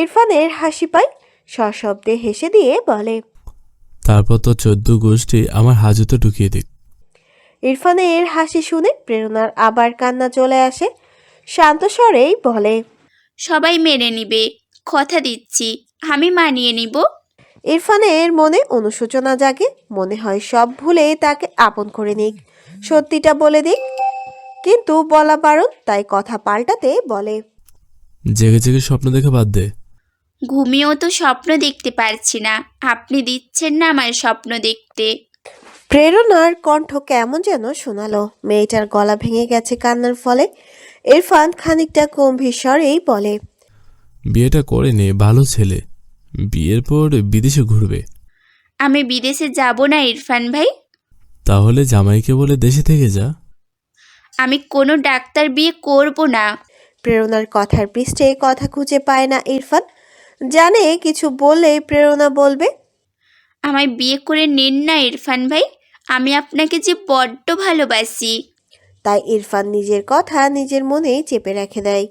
ইরফানের হাসি পায়, সশব্দে হেসে দিয়ে বলে, তারপর তো 14 গোষ্ঠী আমার হাজতে ঢুকিয়ে দিক। ইরফানের হাসি শুনে প্রেরণার আবার কান্না চলে আসে। শান্ত স্বরেই বলে, সবাই মেনে নিবে, কথা দিচ্ছি, আমি মানিয়ে নিব। ইরফানের মনে অনুশোচনা জাগে, মনে হয় সব ভুলে তাকে আপন করে নিক, সত্যিটা বলে দিক। কিন্তু বলা বারণ, তাই কথা পাল্টাতে বলে, জেগে জেগে স্বপ্ন দেখে বাদ দে। ঘুমিয়েও তো স্বপ্ন দেখতে পারছি না, আপনি দিচ্ছেন না আমার স্বপ্ন দেখতে। প্রেরণার কণ্ঠ কেমন যেন শোনালো, মেয়েটার গলা ভেঙে গেছে কান্নার ফলে। ইরফান খানিকটা গম্ভীর স্বরেই বলে, বিয়েটা করে নে, ভালো ছেলে, বিয়ের পর বিদেশে ঘুরবে। আমি বিদেশে যাব না ইরফান ভাই। তাহলে জামাইকে বলে দেশে থেকে যা। আমি কোনো ডাক্তার বিয়ে করব না। প্রেরণার কথার পৃষ্ঠে কথা খুঁজে পায় না ইরফান, জানে কিছু বললেই প্রেরণা বলবে। আমায় বিয়ে করে নিন না ইরফান ভাই, আমি আপনাকে যে বড্ড ভালোবাসি। তাই ইরফান নিজের কথা নিজের মনেই চেপে রেখে দেয়।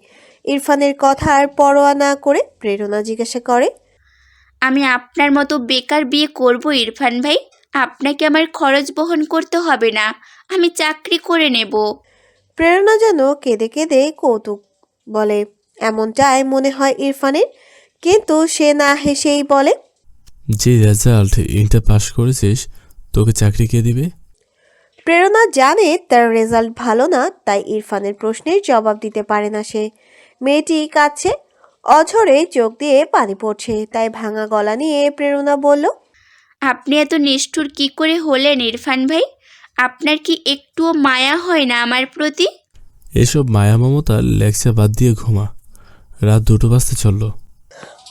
ইরফানের কথা আর পরোয়া না করে প্রেরণা জিজ্ঞাসা করে, আমি আপনার মতো বেকার বিয়ে করব ইরফান ভাই, আপনাকে আমার খরচ বহন করতে হবে না, আমি চাকরি করে নেব। প্রেরণা যেন কেঁদে কেঁদে কৌতুক বলে, এমনটাই মনে হয় ইরফানের, কিন্তু সে না হেসেই বলে, যে রেজাল্ট ইন্টার পাস করেছিস, তোকে চাকরি কে দিবে? প্রেরণা জানে তার রেজাল্ট ভালো না, তাই ইরফানের প্রশ্নের জবাব দিতে পারে না সে। মেয়েটি কাঁদছে, অঝরে চোখ দিয়ে পানি পড়ছে, তাই ভাঙা গলা নিয়ে প্রেরণা বলল, আপনি এত নিষ্ঠুর কি করে হলেন ইরফান ভাই? আপনার কি একটুও মায়া হয় না আমার প্রতি? এসব মায়া মমতার লেকচার বাদ দিয়ে ঘুমা, রাত 2টো বাজতে চলল।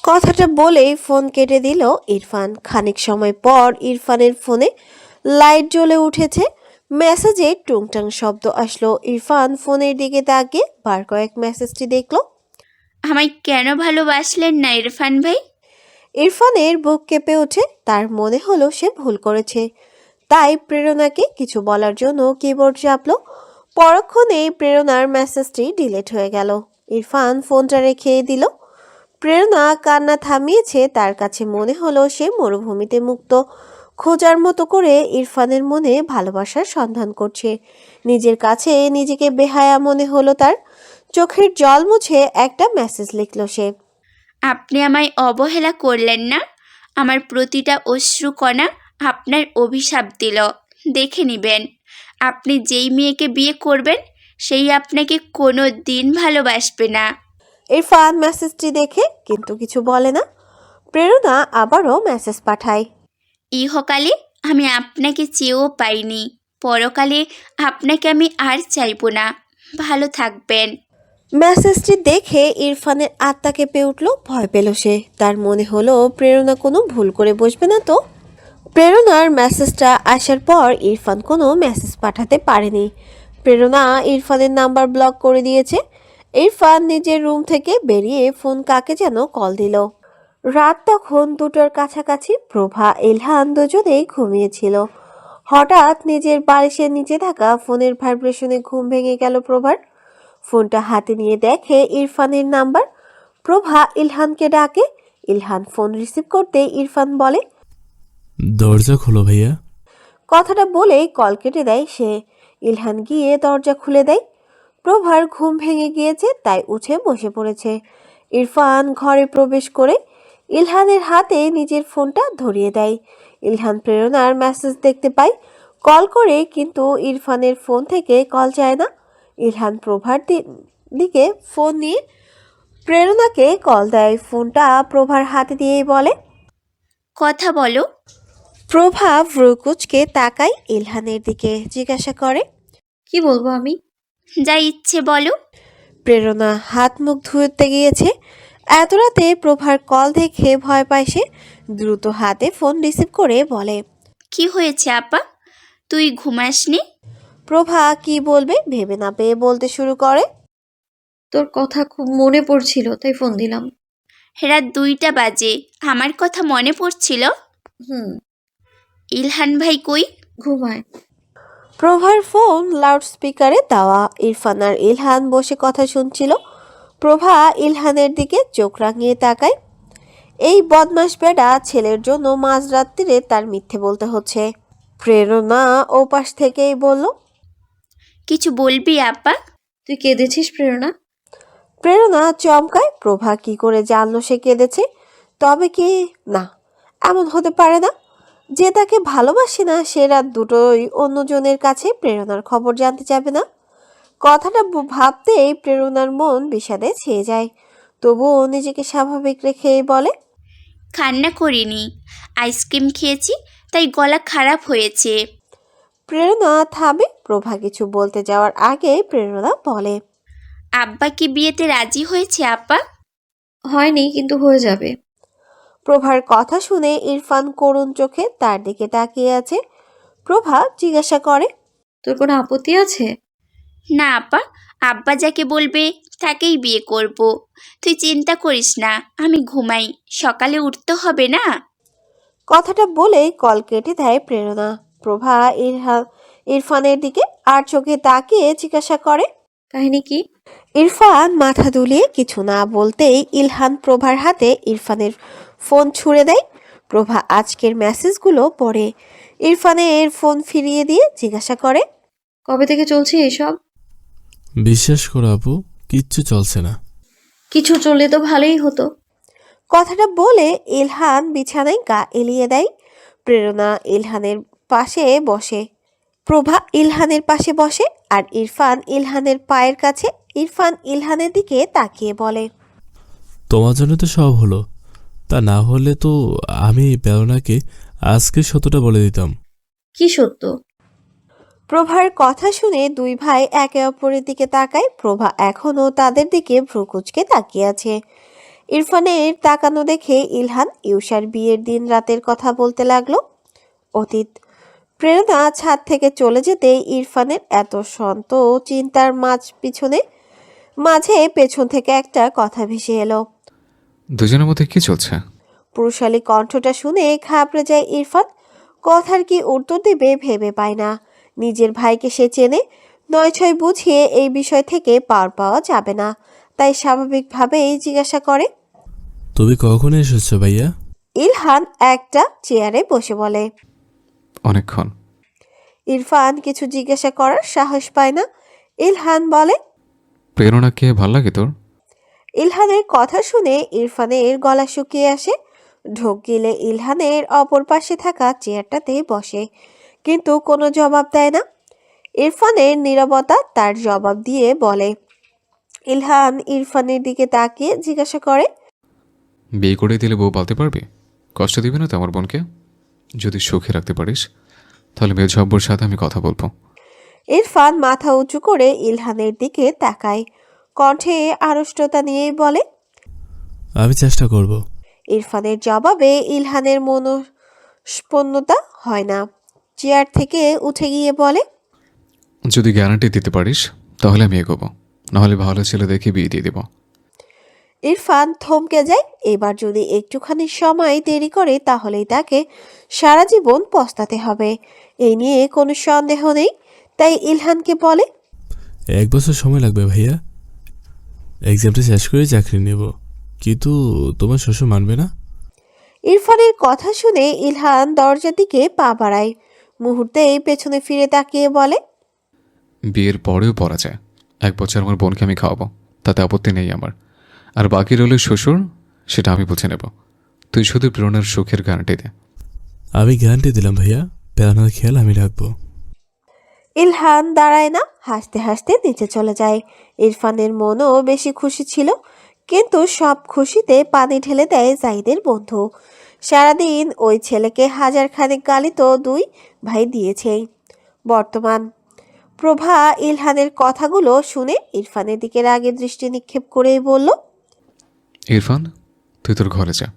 কথাটা বলেই ফোন কেটে দিল ইরফান। খানিক সময় পর ইরফানের ফোনে লাইট জ্বলে উঠেছে, মেসেজে টুংটাং শব্দ আসলো। ইরফান ফোনের দিকে তাকিয়ে বার কয়েক মেসেজটি দেখলো। আমায় কেন ভালোবাসলেন না ইরফান ভাই? ইরফানের বুক কেঁপে ওঠে, তার মনে হলো সে ভুল করেছে, তাই প্রেরণাকে কিছু বলার জন্য কিবোর্ড চাপলো। পরক্ষণেই প্রেরণার মেসেজটি ডিলিট হয়ে গেল। ইরফান ফোনটা রেখে দিল। প্রেরণা কান্না থামিয়েছে, তার কাছে মনে হলো সে মরুভূমিতে মুক্ত খোঁজার মতো করে ইরফানের মনে ভালোবাসার সন্ধান করছে। নিজের কাছে নিজেকে বেহায়া মনে হলো তার। চোখের জল মুছে একটা মেসেজ লিখল সে, আপনি আমায় অবহেলা করলেন না, আমার প্রতিটা অশ্রুকণা আপনার অভিশাপ দিল। দেখে নিবেন, আপনি যেই মেয়েকে বিয়ে করবেন সেই আপনাকে কোনো দিন ভালোবাসবে না। ইরফান মেসেজটি দেখে কিন্তু কিছু বলে না। প্রেরণা আবারও মেসেজ পাঠায়, ইহকালে আমি আপনাকে চেয়েও পাইনি, পরকালে আপনাকে আমি আর চাইবো না, ভালো থাকবেন। মেসেজটি দেখে ইরফানের আত্মা কেঁপে উঠল, ভয় পেল সে। তার মনে হলো প্রেরণা কোনো ভুল করে বসবে না তো। প্রেরণার মেসেজটা আসার পর ইরফান কোনো মেসেজ পাঠাতে পারেনি। প্রেরণা ইরফানের নাম্বার ব্লক করে দিয়েছে। ইরফান নিজের রুম থেকে বেরিয়ে ফোন কাকে যেন কল দিল। রাত তখন 2টোর কাছাকাছি। প্রভা ইলহান দুজনেই ঘুমিয়েছিল। হঠাৎ নিজের বালিশের নিচে থাকা ফোনের ভাইব্রেশনে ঘুম ভেঙে গেল প্রভার। ফোনটা হাতে নিয়ে দেখে ইরফানের নাম্বার। প্রভা ইলহানকে ডাকে। ইলহান ফোন রিসিভ করতে ইরফান বলে, দরজা খোলো ভাইয়া। কথাটা বলেই কল কেটে দেয় সে। ইলহান গিয়ে দরজা খুলে দেয়। প্রভার ঘুম ভেঙে গিয়েছে, তাই উঠে বসে পড়েছে। ইরফান ঘরে প্রবেশ করে ইলহানের হাতে নিজের ফোনটা ধরিয়ে দেয়। ইলহান প্রেরণার মেসেজ দেখতে পায়, কল করে, কিন্তু ইরফানের ফোন থেকে কল যায় না। ইলহান প্রভার দিকে ফোন নিয়ে প্রেরণাকে কল দেয়। ফোনটা প্রভার হাতে দিয়েই বলে, কথা বলো। প্রভা ভ্রুকুচকে তাকায় ইলহানের দিকে, জিজ্ঞাসা করে, কি বলবো আমি? যা ইচ্ছে বলো। প্রেরণা হাত মুখ ধুতে গিয়েছে। এত রাতে প্রভার কল দেখে ভয় পায় সে। দ্রুত হাতে ফোন রিসিভ করে বলে, কি হয়েছে আপা, তুই ঘুমাসনি? প্রভা কি বলবে ভেবে না পেয়ে বলতে শুরু করে, তোর কথা খুব মনে পড়ছিল, তাই ফোন দিলাম। রাত 2টা বাজে, আমার কথা মনে পড়ছিল? হুম। ইলহান ভাই কই? ঘুমায়। প্রভার ফোন লাউড স্পিকারে দেওয়া। ইরফান আর ইলহান বসে কথা শুনছিল। প্রভা ইলহানের দিকে চোখ রাঙিয়ে তাকায়। এই বদমাস বেটা ছেলের জন্য মাঝরাত্রিরে তার মিথ্যে বলতে হচ্ছে। প্রেরণা ওপাশ থেকেই বলল, কিছু বলবি আপা? তুই কেঁদেছিস প্রেরণা? প্রেরণা চমকায়। প্রভা কি করে জানলো সে কেঁদেছে? তবে কি না, এমন হতে পারে না যে তাকে ভালোবাসে না সে রাত দুটোই অন্যজনের কাছে প্রেরণার খবর জানতে যাবে না। কথাটা ভাবতেই প্রেরণার মন বিষাদে ছেয়ে যায়। তবুও নিজেকে স্বাভাবিক রেখেই বলে, কান্না করিনি, আইসক্রিম খেয়েছি তাই গলা খারাপ হয়েছে। প্রেরণা থামে। প্রভা কিছু বলতে যাওয়ার আগে প্রেরণা বলে, আব্বা কি বিয়েতে রাজি হয়েছে আপা? হয়নি, কিন্তু হয়ে যাবে। প্রভার কথা শুনে ইরফান করুণ চোখে তার দিকে তাকিয়ে আছে। প্রভা জিজ্ঞাসা করে, তোর কোনো আপত্তি আছে? না আপা, আব্বা যাকে বলবে তাকেই বিয়ে করব। তুই চিন্তা করিস না, আমি ঘুমাই, সকালে উঠতে হবে না। কথাটা বলে কল কেটে দেয় প্রেরণা। প্রভা ইরফানের দিকে আর চোখে তাকিয়ে জিজ্ঞাসা করে, কাহিনী কি? ইরফান মাথা দুলিয়ে কিছু না বলতেই ইলহান প্রভার হাতে ইরফানের ফোন ছুঁড়ে দেয়। প্রভা আজকের মেসেজগুলো পড়ে ইরফানের ফোন ফিরিয়ে দিয়ে জিজ্ঞাসা করে, কবে থেকে চলছে এসব? বিশ্বাস করো আপু, কিচ্ছু চলছে না। কিছু চললে তো ভালোই হতো। কথাটা বলে ইলহান বিছানায় গা এলিয়ে দেয়। প্রেরণা ইলহানের পাশে বসে। প্রভা ইলহানের পাশে বসে আর ইরফান ইলহানের পায়ের কাছে। ইরফান ইলহানের দিকে তাকিয়ে বলে, তোমার জন্য তো সব হলো, তা না হলে তো আমি প্রেরণাকে আজকে সত্যটা বলে দিতাম। কি সত্য? প্রভার কথা শুনে দুই ভাই একে অপরের দিকে তাকায়। প্রভা এখনও তাদের দিকে ভ্রুকুচকে তাকিয়ে আছে। ইরফানের তাকানো দেখে ইলহান ইউসার বিয়ের দিন রাতের কথা বলতে লাগলো। অতীত। প্রেরণা ছাদ থেকে চলে যেতে ইরফানের এত শান্ত চিন্তার মাঝে পেছন থেকে একটা কথা ভেসে এলো। দুজনের মধ্যে কি চলছে? পুরুষালী কণ্ঠটা শুনে ঘাবড়ে যায় ইরফান। কথার কি উত্তর দেবে ভেবে পায় না। নিজের ভাইকে সে চেনে, নয় ছয় বুঝিয়ে এই বিষয় থেকে পার পাওয়া যাবে না। তাই স্বাভাবিকভাবেই জিজ্ঞাসা করে, তুমি কখন এসেছো ভাইয়া? ইলহান একটা চেয়ারে বসে বলে। অনেকক্ষণ। ইরফান কিছু জিজ্ঞাসা করার সাহস পায় না। ইলহান বলে, প্রেরণাকে ভাল লাগে তোর? ইলহানের কথা শুনে ইরফানের গলা শুকিয়ে আসে। ঢোক গিলে ইলহানের অপর পাশে থাকা চেয়ারটাতে বসে, কিন্তু কোনো জবাব দেয় না। ইরফানের নীরবতা তার জবাব দিয়ে বলে। ইলহান ইরফানের দিকে তাকিয়ে জিজ্ঞাসা করে, বিয়ে করে দিলে বউ পালতে পারবি? কষ্ট দিবি না তো আমার বোনকে? যদি সুখে রাখতে পারিস তাহলে মেজব্বর সাথে আমি কথা বলবো। ইরফান মাথা উঁচু করে ইলহানের দিকে তাকায়। কণ্ঠে আড়ষ্টতা নিয়েই বলে। আমি চেষ্টা করব। ইরফানের জবাবে ইলহানের মনস্পন্নতা হয় না। চেয়ার থেকে উঠে গিয়ে বলে, যদি গ্যারান্টি দিতে পারিস তাহলে আমি এগোবো, নাহলে ভালো ছেলে দেখে বিয়ে দিয়ে দেবো। ইরফান থমকে যায়। এবার যদি একটুখানি সময় দেরি করে তাহলেই তাকে সারা জীবন পস্তাতে হবে, এই নিয়ে কোনো সন্দেহ নেই। তাই ইলহানকে বলে, 1 বছর সময় লাগবে ভাইয়া, এক্সামটা শেষ করে চাকরি নেব। কিন্তু তোমার শ্বশুর মানবে না? ইরফানের কথা শুনে ইলহান দরজার দিকে পা বাড়ায়। মুহূর্তেই পেছনে ফিরে তাকিয়ে বলে, বিয়ের পরেও পরা যায়। 1 বছর আমার বোনকে আমি খাওয়াবো, তাতে আপত্তি নেই আমার। আর বাকি রইল শ্বশুর, সেটা আমি বুঝে নেব। তুই শুধু প্রেরণার সুখের গ্যারান্টি দে। আমি গ্যারান্টি দিলাম ভাইয়া, প্রেরণার খেয়াল আমি রাখবো। ইলহান দাঁড়ায় না, হাসতে হাসতে নিচে চলে যায়। ইরফানের মনও বেশি খুশি ছিল, কিন্তু সব খুশিতে পানি ঢেলে দেয় জাহিদের বন্ধু। সারাদিন ওই ছেলেকে হাজার খানেক গালি তো দুই ভাই দিয়েছেই। বর্তমান। প্রভা ইলহানের কথাগুলো শুনে ইরফানের দিকে রাগে দৃষ্টি নিক্ষেপ করেই বলল, ইরফান, তুই তোর ঘরে যা,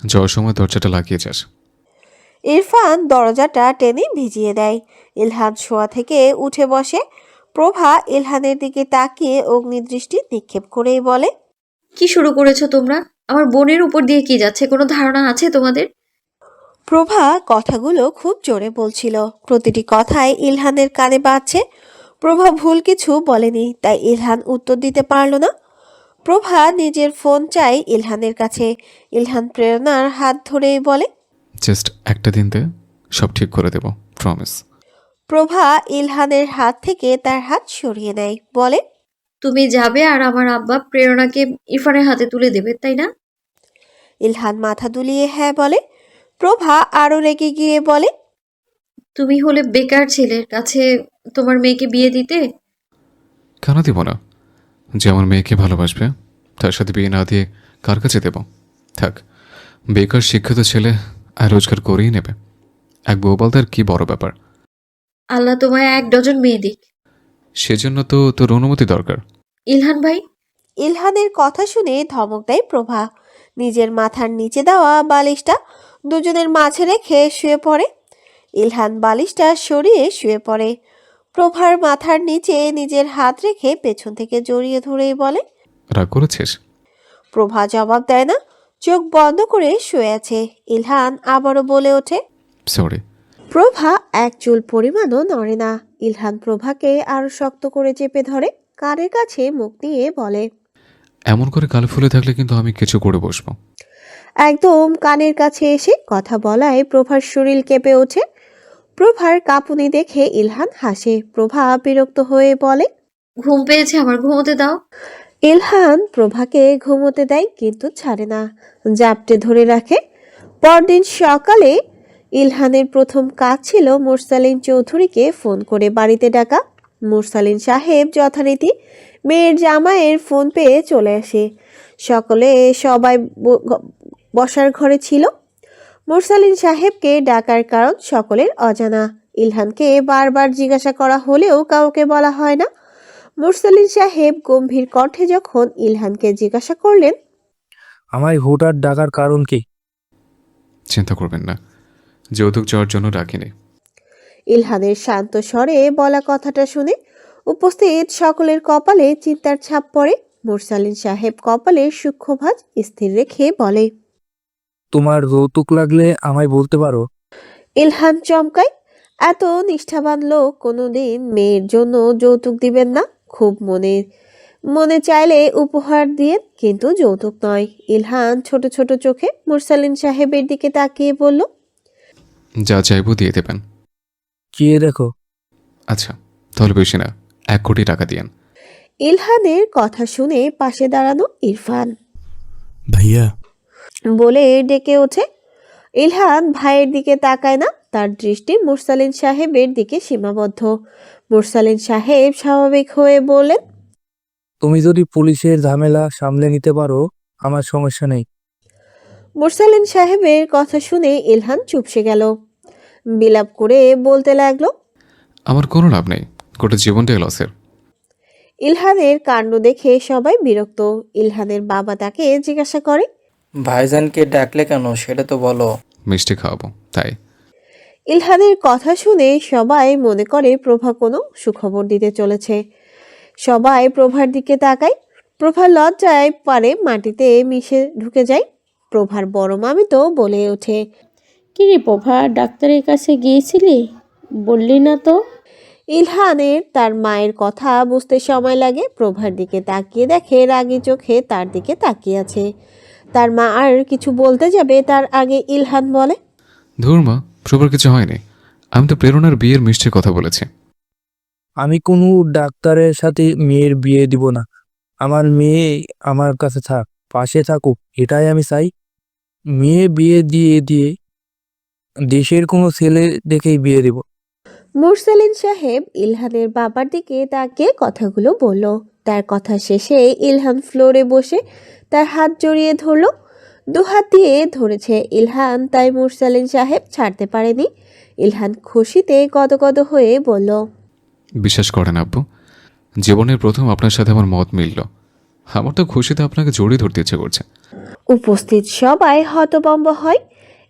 যাওয়ার সময় দরজাটা লাগিয়ে যাস। ইরফান দরজাটা টেনে ভিজিয়ে দেয়। ইলহান শোয়া থেকে উঠে বসে। প্রভা ইলহানের দিকে তাকিয়ে অগ্নিদৃষ্টি নিক্ষেপ করেই বলে, কি শুরু করেছো তোমরা? আমার বোনের উপর দিয়ে কি যাচ্ছে, কোনো ধারণা আছে তোমাদের? প্রভা কথাগুলো খুব জোরে বলছিল, প্রতিটি কথায় ইলহানের কানে বাজছে। প্রভা ভুল কিছু বলেনি, তাই ইলহান উত্তর দিতে পারল না। প্রভা নিজের ফোন চাই ইলহানের কাছে। ইলহান প্রেরণার হাত ধরেই বলে। জাস্ট একটা দিন দে, সব ঠিক করে দেব, প্রমিস। প্রভা ইলহানের হাত থেকে তার হাত সরিয়ে নেয়, বলে। তুমি যাবে আর আমার আব্বা প্রেরণাকে ইরফানের হাতে তুলে দেবে, তাই না? ইলহান মাথা দুলিয়ে হ্যাঁ বলে। প্রভা আরো রেগে গিয়ে বলে। তুমি হলে বেকার ছেলের কাছে তোমার মেয়েকে বিয়ে দিতে। কেন দিব না? যে আমার মেয়েকে ভালোবাসবে তার সাথে বিয়ে না দিয়ে কার কাছে দেব? থাক, বেকার শিক্ষিত ছেলে আর রোজগার করেই নেবে। এক বউবালদার কি বড় ব্যাপার? আল্লাহ তোমায় 1 ডজন মেয়ে দিক। সেজন্য তো তোর অনুমতি দরকার। ইলহান ভাই, ইলহানের কথা শুনে ধমক দেয় প্রভা। নিজের মাথার নিচে দেওয়া বালিশটা দুজনের মাঝে রেখে শুয়ে পড়ে। ইলহান বালিশটা সরিয়ে শুয়ে পড়ে। প্রভার মাথার নিচে নিজের হাত রেখে পেছন থেকে জড়িয়ে ধরেই বলে। রাগ করেছিস? প্রভা জবাব দেয় না, চোখ বন্ধ করে শুয়ে আছে। ইলহান আবারও বলে ওঠে। সরি। প্রভা এক চুল পরিমাণও নড়ে না। ইলহান প্রভাকে আরো শক্ত করে চেপে ধরে, কানের কাছে মুখ নিয়ে বলে। এমন করে কালে ফুলে থাকলে কিন্তু আমি কিছু করে বসবো। একদম কানের কাছে এসে কথা বলায় প্রভার শরীর কেঁপে ওঠে। প্রভার কাঁপুনি দেখে ইলহান হাসে। প্রভা বিরক্ত হয়ে বলে। ঘুম পেয়েছে আমার, ঘুমোতে দাও। ইলহান প্রভাকে ঘুমোতে দেয়, কিন্তু ছাড়ে না, জাপটে ধরে রাখে। পরদিন সকালে ইলহানের প্রথম কাজ ছিল মুরসালিন চৌধুরীকে ফোন করে বাড়িতে ডাকা। মুরসালিন সাহেব যথারীতি মেয়ের জামাইয়ের ফোন পেয়ে চলে আসে। সবাই বসার ঘরে ছিল। মুরসালিন সাহেবকে ডাকার কারণ সকলের অজানা। ইলহানকে বারবার জিজ্ঞাসা করা হলেও কাউকে বলা হয় না। মুরসালিন সাহেব গম্ভীর কণ্ঠে যখন ইলহানকে জিজ্ঞাসা করলেন, আমায় হুটার ডাকার কারণ কি? চিন্তা করবেন না, যৌতুক চাওয়ার জন্য ডাকিনি। ইলহানের শান্ত স্বরে বলা কথাটা শুনে উপস্থিত সকলের কপালে চিন্তার ছাপ পড়ে। মুরসালিন সাহেব কপালের সূক্ষ্মভাঁজ স্থির রেখে বলে। তোমার যৌতুক লাগলে আমায় বলতে পারো। ইলহান চমকায়। এত নিষ্ঠাবান লোক কোনোদিন মেয়ের জন্য যৌতুক দিবেন না। খুব মনে চাইলে উপহার দিয়ে, কিন্তু যৌতুক নয়। ইলহান ছোট ছোট চোখে মুরসালিন সাহেবের দিকে তাকিয়ে বলল। যা চাইবো দিয়ে দেবেন। চেয়ে দেখো। আচ্ছা, তাহলে বেশি না, 1 কোটি টাকা দিয়েন। ইলহানের কথা শুনে পাশে দাঁড়ানো ইরফান ভাইয়া, বলে ডেকে ওঠে। ইলহান ভাইয়ের দিকে তাকায় না, তার দৃষ্টি মুরসালিন সাহেবের দিকে সীমাবদ্ধ। মুরসালিন সাহেব স্বাভাবিক হয়ে বললেন। তুমি যদি পুলিশের ঝামেলা সামলে নিতে পারো আমার সমস্যা নেই। মুরসালিন সাহেবের কথা শুনে ইলহান চুপসে গেল। বিলাপ করে বলতে লাগলো। আমার কোনো লাভ নেই, গোটা জীবনটাই লসের। ইলহানের কাণ্ড দেখে সবাই বিরক্ত। ইলহানের বাবা তাকে জিজ্ঞাসা করে। ভাইজানকে ডাকলে কেন সেটা তো বলো। মিষ্টি খাওয়াবো তাই। ইলহানের কথা শুনে সবাই মনে করে প্রভা কোনো সুখবর দিতে চলেছে। সবাই প্রভার দিকে তাকায়। প্রভা লজ্জায় পারে মাটিতে মিশে ঢুকে যায়। প্রভার বড় মামি তো বলে ওঠে। কিরে প্রভা, ডাক্তারের কাছে গিয়েছিলি? বললি না তো। ইলহানের তার মায়ের কথা বুঝতে সময় লাগে। প্রভার দিকে তাকিয়ে দেখে রাগী চোখে তার দিকে তাকিয়ে আছে। তার মা আর কিছু বলতে যাবে তার আগে ইলহান বলে। ধুর মা, প্রবার কিছু হয়নি। আমি তো প্রেরণার বিয়ের মিষ্টির কথা বলেছি। আমি কোনো ডাক্তারের সাথে মেয়ের বিয়ে দিব না। আমার মেয়ে আমার কাছে থাক, পাশে থাকুক, এটাই আমি চাই। মেয়ে বিয়ে দিয়ে দেশের কোনো ছেলে দেখেই বিয়ে দিব। মুরসালিন সাহেব ইলহানের বাবার দিকে তাকিয়ে কথাগুলো বলল। তার কথা শেষে ইলহান ফ্লোরে বসে তার হাত জড়িয়ে ধরল। দুহাত দিয়ে ধরেছে ইলহান, তাই মুরসালিন সাহেব ছাড়তে পারেনি। ইলহান খুশিতে গদগদ হয়ে বলল। বিশ্বাস করেন আব্বু, জীবনের প্রথম আপনার সাথে আমার মত মিলল। আমার তো খুশিতে আপনাকে জড়িয়ে ধরতে ইচ্ছে করছে। উপস্থিত সবাই হতভম্ব হয়।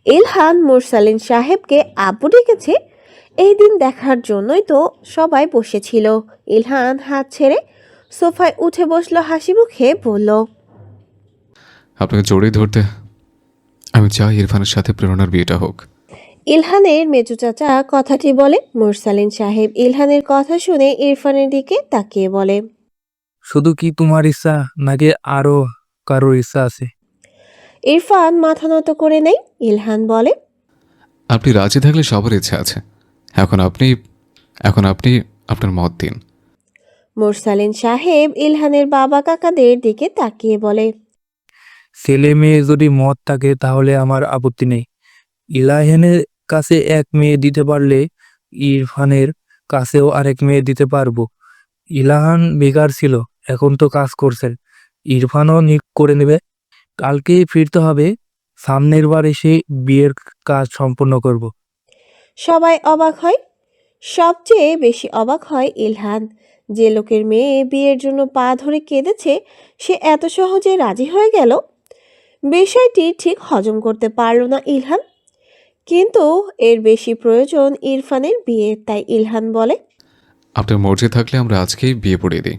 ইলহান মুরসালিন সাহেবকে আব্বু ডেকেছে, এই দিন দেখার জন্যই তো সবাই বসেছিল। ইলহান হাত ছেড়ে সোফায় উঠে বসলো, হাসি মুখে বলল। আপনাকে জড়িয়ে ধরতে আমি চাই ইরফানের সাথে প্রেরণার বিয়েটা হোক। ইলহানের মেজু চাচা কথাটি বলে। মুরসালিন সাহেব ইলহানের কথা শুনে ইরফানের দিকে তাকিয়ে বলে। শুধু কি তোমার ইচ্ছা নাকি আরো কারোর ইচ্ছা আছে? ইরফান মাথা নত করে নেয়। ইলহান বলে, আপনি রাজি থাকলে সবার ইচ্ছা আছে। এখন আপনি এখন আপনি আপনার মত দিন। মোরসালিন সাহেব ইলহানের বাবা কাকাদের দিকে তাকিয়ে বলে, ছেলে মেয়ে যদি মত থাকে তাহলে আমার আপত্তি নেই। ইলাহিনের কাছে এক মেয়ে দিতে পারলে ইরফানের কাছেও আরেক মেয়ে দিতে পারবো। ইলাহান বেকার ছিল, এখন তো কাজ করছেন। ইরফানও করে নেবে। কালকেই ফিরতে হবে। সামনের বার এসে বিয়ের কাজ সম্পন্ন করব। সবাই অবাক হয়। সবচেয়ে বেশি অবাক হয় ইলহান। যে লোকের মেয়ে বিয়ের জন্য পা ধরে কেঁদেছে সে এত সহজে রাজি হয়ে গেল। বিষয়টি ঠিক হজম করতে পারল না ইলহান। কিন্তু এর বেশি প্রয়োজন ইরফানের বিয়ে, তাই ইলহান বলে। আপনার মর্জি থাকলে আমরা আজকেই বিয়ে পড়িয়ে দিই।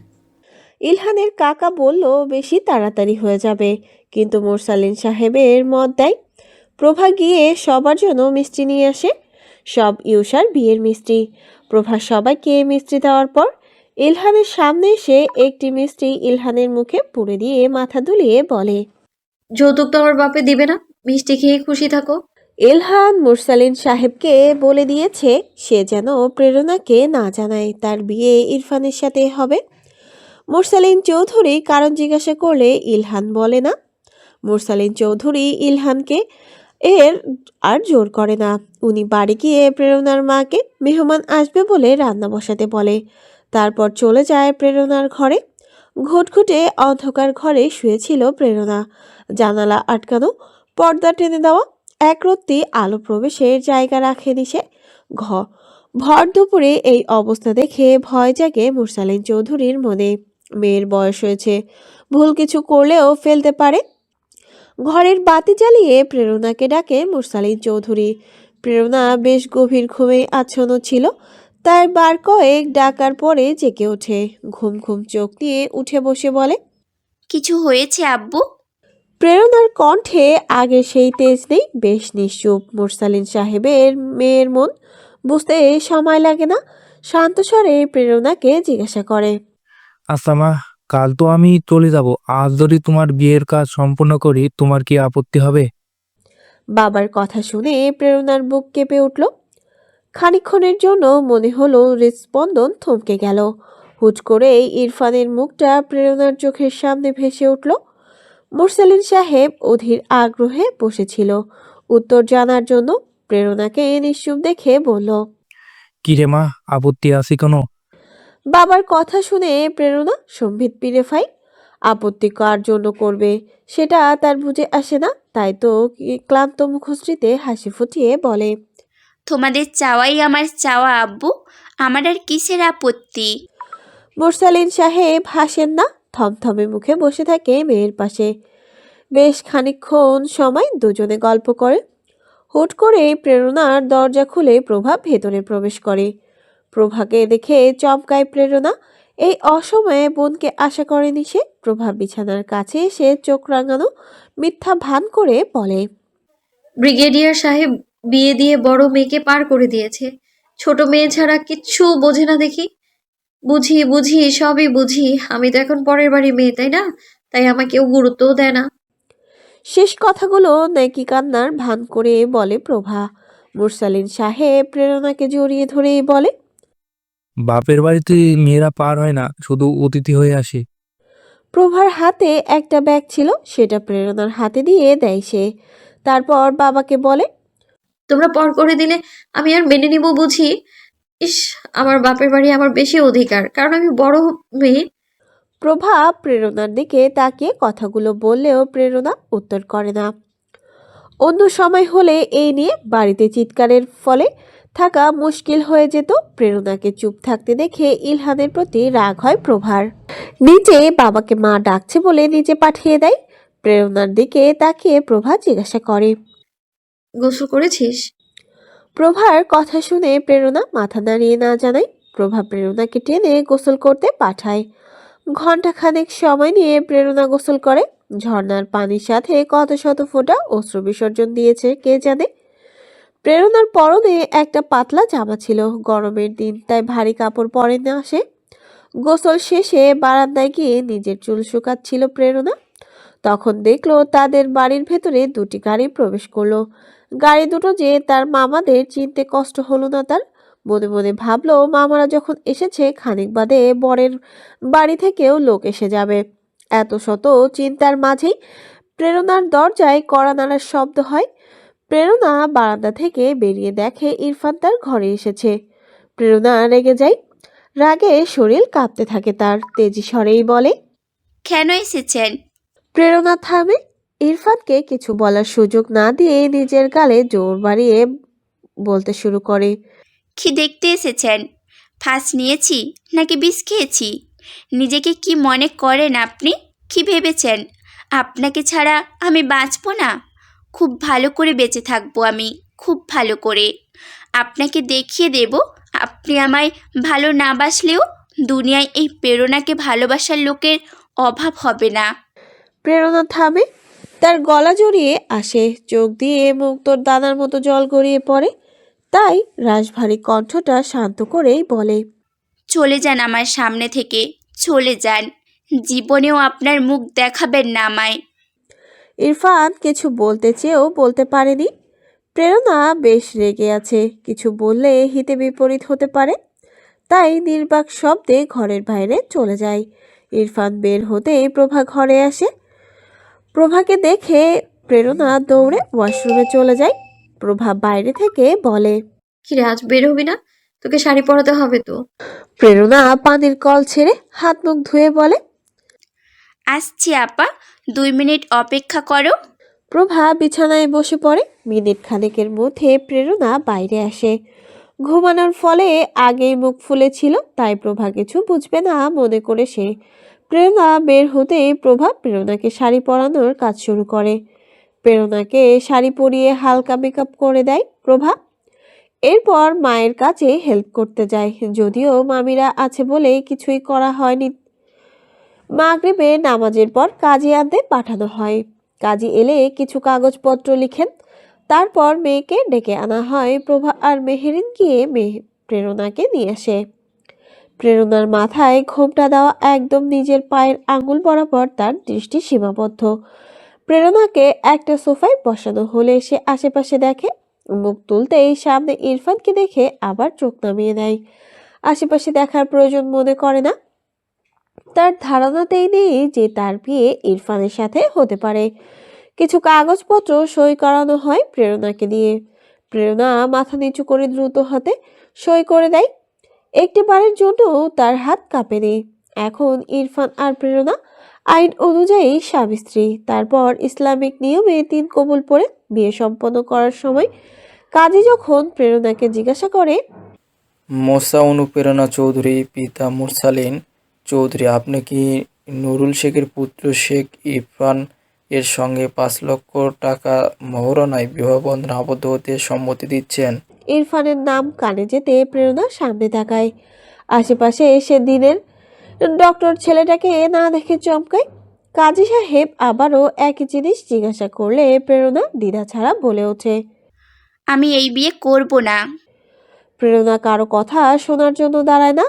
ইলহানের কাকা বলল বেশি তাড়াতাড়ি হয়ে যাবে, কিন্তু মোরসালিন সাহেবের মত দেয়। প্রভা গিয়ে সবার জন্য মিষ্টি নিয়ে আসে। সব ইউসার বিয়ের মিষ্টি। প্রভা সবাইকে মিষ্টি দেওয়ার পর ইলহানের সামনে এসে একটি মিষ্টি ইলহানের মুখে পুরে দিয়ে মাথা দুলিয়ে বলে, যৌতুক তো আমার বাপে দিবে না, মিষ্টি খেয়ে খুশি থাকো। ইলহান মোরসালিন সাহেবকে বলে দিয়েছে সে যেন প্রেরণাকে না জানায় তার বিয়ে ইরফানের সাথে হবে। মোরসালিন চৌধুরী কারণ জিজ্ঞাসা করলে ইলহান বলে না। মোরসালিন চৌধুরী ইলহানকে এর আর জোর করে না। উনি বাড়ি গিয়ে প্রেরণার মাকে মেহমান আসবে বলে রান্না বসাতে বলে। তারপর চলে যায় প্রেরণার ঘরে। ঘুটঘুটে অন্ধকার ঘরে শুয়েছিল প্রেরণা। জানালা আটকানো, পর্দা টেনে দেওয়া, একরত্তি আলো প্রবেশের জায়গা রাখেনি সে। ভর দুপুরে এই অবস্থা দেখে ভয় জাগে মুরসালিন চৌধুরীর মনে। মেয়ের বয়স হয়েছে, ভুল কিছু করলেও ফেলতে পারে। ঘরের বাতি জ্বালিয়ে প্রেরণাকে ডাকে মুরসালিন চৌধুরী। প্রেরণা বেশ গভীর ঘুমে আচ্ছন্ন ছিল, তাই বার কয়েক ডাকার পরে জেগে ওঠে। ঘুম ঘুম চোখ নিয়ে উঠে বসে বলে, কিছু হয়েছে আব্বু? প্রেরণার কণ্ঠে আগে সেই তেজ নেই, বেশ নিশ্চুপ। মুরসালিন সাহেবের মেয়ের মন বুঝতে সময় লাগে না। শান্ত স্বরে প্রেরণাকে জিজ্ঞাসা করে, আচ্ছা মা, কাল তো আমি চলে যাব। আজ যদি তোমার বিয়ের কাজ সম্পূর্ণ করি তোমার কি আপত্তি হবে? বাবার কথা শুনে প্রেরণার বুক কেঁপে উঠল। খানিকক্ষণের জন্য মনে হলো হৃদস্পন্দন থমকে গেল। হুট করে ইরফানের মুখটা প্রেরণার চোখের সামনে ভেসে উঠল। মুরসালিন সাহেব অধীর আগ্রহে বসেছিল উত্তর জানার জন্য। প্রেরণাকে নিশ্চুপ দেখে বলল, কিরে মা, আপত্তি আছে কোনো? বাবার কথা শুনে প্রেরণা সম্বিত পিড়ে ফাই। আপত্তি কার জন্য করবে সেটা তার বুঝে আসে না, তাই তো ক্লান্ত মুখশ্রীতে হাসি ফুটিয়ে বলে, তোমাদের চাওয়াই আমার চাওয়া আব্বু, আমার আর কিসের আপত্তি? মুরসালিন সাহেব হাসেন না, থমথমে মুখে বসে থাকে মেয়ের পাশে। বেশ খানিকক্ষণ সময় দুজনে গল্প করে। হুট করে প্রেরণার দরজা খুলে প্রভা ভেতরে প্রবেশ করে। প্রভাকে দেখে চমকায় প্রেরণা। এই অসময়ে বোনকে আশা করেনি সে। প্রভা বিছানার কাছে এসে চোখ রাঙানো মিথ্যা ভান করে বলে, ব্রিগেডিয়ার সাহেব বিয়ে দিয়ে বড় মেয়েকে পার করে দিয়েছে। ছোট মেয়ে ছাড়া কিচ্ছু বোঝে না দেখি। বুঝি বুঝি সবই বুঝি, আমি তো এখন পরের বাড়ি মেয়ে, তাই না? তাই আমাকে কেউ গুরুত্বও দেয় না। শেষ কথাগুলো নাকি কান্নার ভান করে বলে প্রভা। মুরসালিন সাহেব প্রেরণাকে জড়িয়ে ধরে বলে, বাপের বাড়িতে মেয়েরা পার হয় না, শুধু অতিথি হয়ে আসে। প্রভার হাতে একটা ব্যাগ ছিল, সেটা প্রেরণার হাতে দিয়ে দেয় সে। তারপর বাবাকে বলে, তোমরা পর করে দিলে আমি আর মেনে নিব বুঝি? ইস, আমার বাপের বাড়ি আমার বেশি অধিকার, কারণ আমি বড় মেয়ে। প্রভা প্রেরণার দিকে তাকিয়ে কথাগুলো বললেও প্রেরণা উত্তর করে না। অন্য সময় হলে এই নিয়ে বাড়িতে চিৎকারের ফলে থাকা মুশকিল হয়ে যেত। প্রেরণাকে চুপ থাকতে দেখে ইলহানের প্রতি রাগ হয় প্রভার। নিজে বাবাকে মা ডাকছে বলে নিজে পাঠিয়ে দেয়। প্রেরণার দিকে তাকিয়ে প্রভা জিজ্ঞাসা করে, গোসল করেছিস? প্রভার কথা শুনে প্রেরণা মাথা নাড়িয়ে না জানায়। প্রভা প্রেরণাকে টেনে গোসল করতে পাঠায়। ঘণ্টাখানেক সময় নিয়ে প্রেরণা গোসল করে। ঝর্ণার পানির সাথে কত শত ফোঁটা অশ্রু বিসর্জন দিয়েছে কে জানে। প্রেরণার পরনে একটা পাতলা জামা ছিল, গরমের দিন তাই ভারী কাপড় পরে না সে। গোসল শেষে বারান্দায় গিয়ে নিজের চুল শুকাচ্ছিল প্রেরণা। তখন দেখলো তাদের বাড়ির ভেতরে দুটি গাড়ি প্রবেশ করলো। গাড়ি দুটো যে তার মামাদের চিনতে কষ্ট হলো না তার। মনে মনে ভাবলো মামারা যখন এসেছে খানিক বাদে বরের বাড়ি থেকেও লোক এসে যাবে। এত শত চিন্তার মাঝেই প্রেরণার দরজায় কড়া নাড়ার শব্দ হয়। প্রেরণা বারান্দা থেকে বেরিয়ে দেখে ইরফান তার ঘরে এসেছে। প্রেরণা রেগে যায়। রাগে শরীর কাঁপতে থাকে তার। তেজি স্বরেই বলে, কেন এসেছেন? প্রেরণা থামে। ইরফানকে কিছু বলার সুযোগ না দিয়ে নিজের গালে জোর বাড়িয়ে বলতে শুরু করে, কি দেখতে এসেছেন? ফাঁস নিয়েছি নাকি বিষ খেয়েছি? নিজেকে কি মনে করেন আপনি? কি ভেবেছেন আপনাকে ছাড়া আমি বাঁচবো না? খুব ভালো করে বেঁচে থাকবো আমি, খুব ভালো করে। আপনাকে দেখিয়ে দেব আপনি আমায় ভালো না বাসলেও দুনিয়ায় এই প্রেরণাকে ভালোবাসার লোকের অভাব হবে না। প্রেরণা থামে। তার গলা জড়িয়ে আসে, চোখ দিয়ে মুক্তোর দানার মতো জল গড়িয়ে পড়ে। তাই রাশভারী কণ্ঠটা শান্ত করেই বলে, চলে যান আমার সামনে থেকে, চলে যান। জীবনেও আপনার মুখ দেখাবেন না আমায়। ইরফান কিছু বলতে চেয়েও বলতে পারেনি। প্রেরণা বেশ রেগে আছে, কিছু বললে হিতে বিপরীত হতে পারে। তাই নির্বাক শব্দে ঘরের বাইরে চলে যায়। ইরফান বের হতেই প্রভা ঘরে আসে। প্রভাকে দেখে প্রেরণা দৌড়ে ওয়াশরুমে চলে যায়। প্রভা বাইরে থেকে বলে, কিরে আজ বের হবি না? তোকে শাড়ি পরাতে হবে তো। প্রেরণা পানির কল ছেড়ে হাত মুখ ধুয়ে বলে, আসছি আপা, 2 মিনিট অপেক্ষা করো। প্রভা বিছানায় বসে পড়ে। মিনিট খানেকের মধ্যে প্রেরণা বাইরে আসে। ঘুমানোর ফলে আগেই মুখ ফুলেছিল, তাই প্রভা কিছু বুঝবে না মনে করে সে। প্রেরণা বের হতেই প্রভা প্রেরণাকে শাড়ি পরানোর কাজ শুরু করে। প্রেরণাকে শাড়ি পরিয়ে হালকা মেকআপ করে দেয় প্রভা। এরপর মায়ের কাছে হেল্প করতে যায়, যদিও মামিরা আছে বলে কিছুই করা হয়নি। মাগরিবে নামাজের পর কাজী আনতে পাঠানো হয়। কাজী এলে কিছু কাগজপত্র লিখেন। তারপর মেয়েকে ডেকে আনা হয়। প্রভা আর মেহেরিন গিয়ে প্রেরণাকে নিয়ে আসে। প্রেরণার মাথায় ঘোমটা দেওয়া, একদম নিজের পায়ের আঙুল বরাবর তার দৃষ্টি সীমাবদ্ধ। প্রেরণাকে একটা সোফায় বসানো হলে সে আশেপাশে দেখে। মুখ তুলতেই সামনে ইরফানকে দেখে আবার চোখ নামিয়ে দেয়। আশেপাশে দেখার প্রয়োজন মনে করে না। তার ধারণাতেই নেই যে তার বিয়ে ইরফানের সাথে হতে পারে। কিছু কাগজপত্র সই করানো হয় প্রেরণাকে দিয়ে। প্রেরণা মাথা নিচু করে দ্রুত হাতে সই করে দেয়। একটি বারের জন্য তার হাত কাঁপেনি। এখন ইরফান আর প্রেরণা আইন অনুযায়ী স্বামী স্ত্রী। তারপর ইসলামিক নিয়মে 3 কবুল পড়ে বিয়ে সম্পন্ন করার সময় কাজী যখন প্রেরণাকে জিজ্ঞাসা করে, মোসা অনুপ্রেরণা চৌধুরী, পিতা মুরসালিন চৌধুরী, আপনি কি নুরুল শেখের পুত্র শেখ ইরফান এর সঙ্গে 5 লক্ষ টাকা মহরণায় বিবাহ বন্ধনে আবদ্ধ হতে সম্মতি দিচ্ছেন? ইরফানের নাম কানে যেতে প্রেরণা সামনে তাকায়। আশেপাশে এসে দিনের ডক্টর ছেলেটাকে না দেখে চমকায়। কাজী সাহেব আবারও একই জিনিস জিজ্ঞাসা করলে প্রেরণা দ্বিধা ছাড়া বলে ওঠে, আমি এই বিয়ে করব না। প্রেরণা কারো কথা শোনার জন্য দাঁড়ায় না,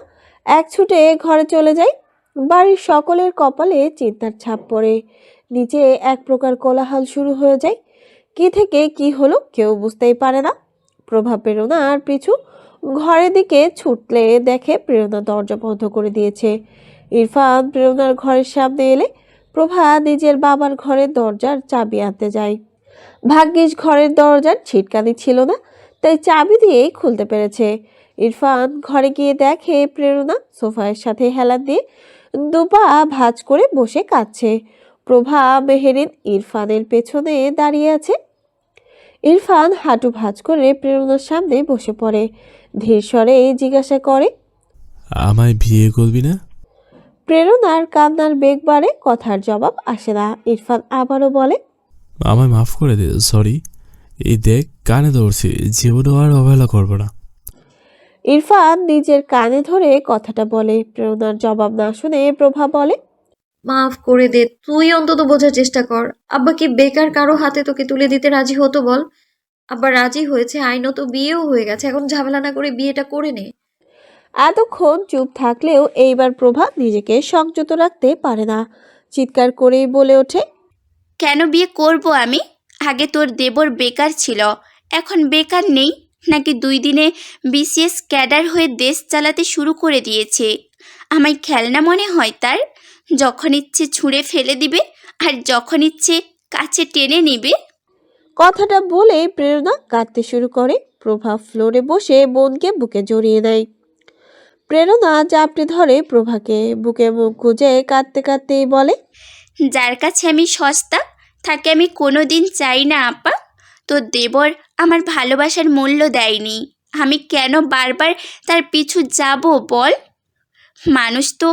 এক ছুটে ঘরে চলে যায়। বাড়ির সকলের কপালে চিন্তার ছাপ পড়ে। নিচে এক প্রকার কোলাহল শুরু হয়ে যায়। কি থেকে কি হলো কেউ বুঝতেই পারে না। প্রভা প্রেরণার পিছু ঘরের দিকে ছুটলে দেখে প্রেরণা দরজা বন্ধ করে দিয়েছে। ইরফান প্রেরণার ঘরের সামনে এলে প্রভা নিজের বাবার ঘরের দরজার চাবি আনতে যায়। ভাগ্যিস ঘরের দরজার ছিটকানি ছিল না, তাই চাবি দিয়েই খুলতে পেরেছে। ইরফান ঘরে গিয়ে দেখে প্রেরণা সোফার সাথে হেলান দিয়ে দুপা ভাঁজ করে বসে কাঁদছে। প্রভা মেহেরিন ইরফানের পেছনে দাঁড়িয়ে আছে। ইরফান হাঁটু ভাঁজ করে প্রেরণার সামনে বসে পড়ে। ধীর স্বরে জিজ্ঞাসা করে, আমায় বিয়ে করবি না? প্রেরণার কান্নার বেগ বাড়ে, কথার জবাব আসে না। ইরফান আবারও বলে, আমায় মাফ করে দে, সরি। এই দেখ কানে ধরছি, জীবনেও আর অবহেলা করবো না। ইরফান নিজের কানে ধরে কথাটা বলে। প্রেরণার জবাব না শুনে প্রভা বলে, মাফ করে দে, তুই অন্তত বোঝার চেষ্টা কর। আব্বা কি বেকার কারো হাতে তোকে তুলে দিতে রাজি হতো বল? আব্বা রাজি হয়েছে, আইনত বিয়েও হয়ে গেছে, এখন ঝামেলা না করে বিয়েটা করে নে। এতক্ষণ চুপ থাকলেও এইবার প্রভা নিজেকে সংযত রাখতে পারে না, চিৎকার করেই বলে ওঠে, কেন বিয়ে করব আমি? আগে তোর দেবর বেকার ছিল, এখন বেকার নেই নাকি 2 দিনে বিসিএস ক্যাডার হয়ে দেশ চালাতে শুরু করে দিয়েছে? আমায় খেলনা মনে হয় তার? যখন ইচ্ছে ছুঁড়ে ফেলে দিবে আর যখন ইচ্ছে কাছে টেনে নিবে। কথাটা বলে প্রেরণা কাঁদতে শুরু করে। প্রভা ফ্লোরে বসে বোনকে বুকে জড়িয়ে নেয়। প্রেরণা জাপটে ধরে প্রভাকে, বুকে মুখ গুজে কাঁদতে কাঁদতেই বলে, যার কাছে আমি সস্তা তাকে আমি কোনো দিন চাই না আপা। তোর দেবর আমার ভালোবাসার মূল্য দেয়নি, আমি কেন বারবার তার পিছু যাব বল? মানুষ তো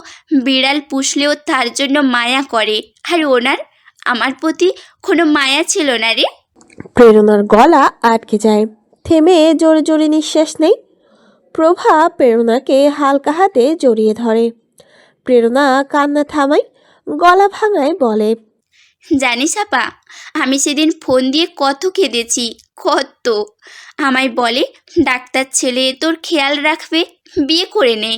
বিড়াল পুষলেও তার জন্য মায়া করে, আর ওনার আমার প্রতি কোনো মায়া ছিল না রে। প্রেরণার গলা আটকে যায়, থেমে জোরে জোরে নিঃশ্বাস নেই। প্রভা প্রেরণাকে হালকা হাতে জড়িয়ে ধরে। প্রেরণা কান্না থামায়, গলা ভাঙায় বলে, জানিস আপা, আমি সেদিন ফোন দিয়ে কত কেঁদেছি, কত। আমায় বলে ডাক্তার ছেলে তোর খেয়াল রাখবে, বিয়ে করে নে।